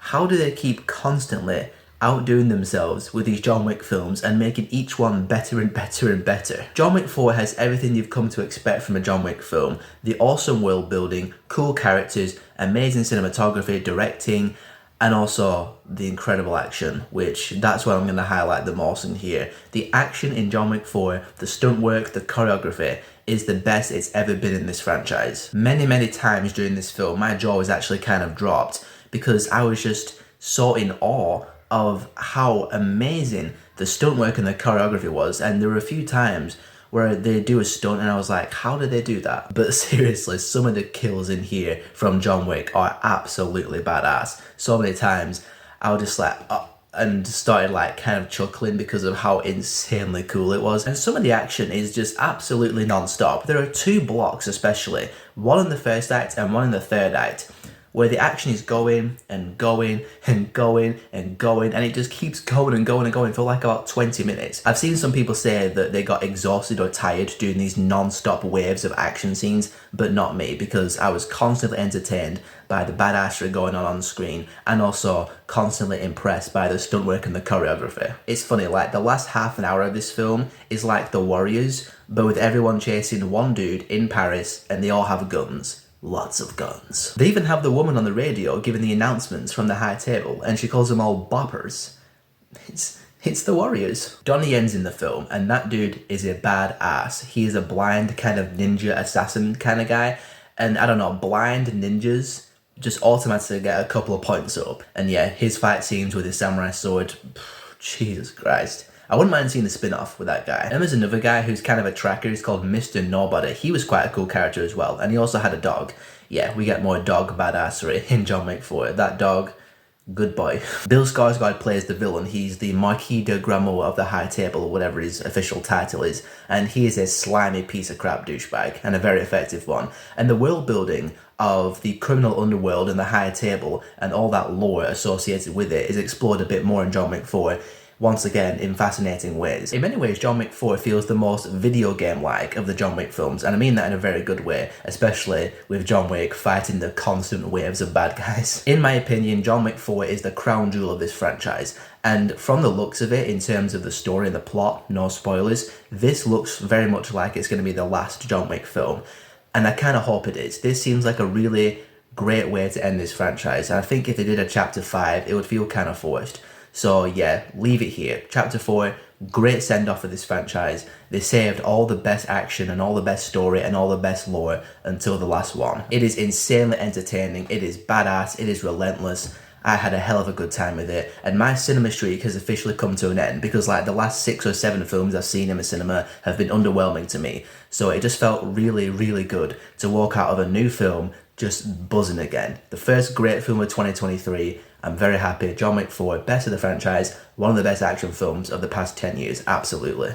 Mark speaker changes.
Speaker 1: how do they keep constantly outdoing themselves with these John Wick films and making each one better and better and better? John Wick 4 has everything you've come to expect from a John Wick film. The awesome world building, cool characters, amazing cinematography, directing, and also the incredible action, which that's what I'm going to highlight the most in here. The action in John Wick 4, the stunt work, the choreography is the best it's ever been in this franchise. Many times during this film, my jaw was actually kind of dropped because I was just so in awe of how amazing the stunt work and the choreography was. And there were a few times where they do a stunt and I was like, how did they do that? But seriously, some of the kills in here from John Wick are absolutely badass. So many times I was just like, and started like kind of chuckling because of how insanely cool it was. And some of the action is just absolutely non-stop. There are two blocks especially, one in the first act and one in the third act, where the action is going and going and going and going, and it just keeps going and going and going for like about 20 minutes. I've seen some people say that they got exhausted or tired doing these non-stop waves of action scenes, but not me, because I was constantly entertained by the badassery going on screen and also constantly impressed by the stunt work and the choreography. It's funny, like the last half an hour of this film is like The Warriors, but with everyone chasing one dude in Paris and they all have guns. Lots of guns. They even have the woman on the radio giving the announcements from the high table, and she calls them all boppers. It's the Warriors. Donnie Yen's in the film, and that dude is a badass. He is a blind kind of ninja assassin kind of guy, and I don't know, blind ninjas just automatically get a couple of points up. And yeah, his fight scenes with his samurai sword, Jesus Christ. I wouldn't mind seeing the spin-off with that guy. And there's another guy who's kind of a tracker, he's called Mr. Nobody. He was quite a cool character as well, and he also had a dog. Yeah, we get more dog badassery in John Wick 4. That dog, good boy. Bill Skarsgård plays the villain. He's the Marquis de Gramont of the High Table, or whatever his official title is, and he is a slimy piece of crap douchebag, and a very effective one. And the world building of the criminal underworld and the High Table, and all that lore associated with it, is explored a bit more in John Wick 4. Once again, in fascinating ways. In many ways, John Wick 4 feels the most video game-like of the John Wick films, and I mean that in a very good way, especially with John Wick fighting the constant waves of bad guys. In my opinion, John Wick 4 is the crown jewel of this franchise, and from the looks of it, in terms of the story and the plot, no spoilers, this looks very much like it's going to be the last John Wick film, and I kind of hope it is. This seems like a really great way to end this franchise, and I think if they did a Chapter 5, it would feel kind of forced. So yeah, leave it here. Chapter 4, great send-off for this franchise. They saved all the best action and all the best story and all the best lore until the last one. It is insanely entertaining, it is badass, it is relentless. I had a hell of a good time with it, and my cinema streak has officially come to an end because like the last 6 or 7 films I've seen in the cinema have been underwhelming to me. So it just felt really good to walk out of a new film just buzzing again. The first great film of 2023. I'm very happy. John Wick 4, best of the franchise, one of the best action films of the past 10 years, absolutely.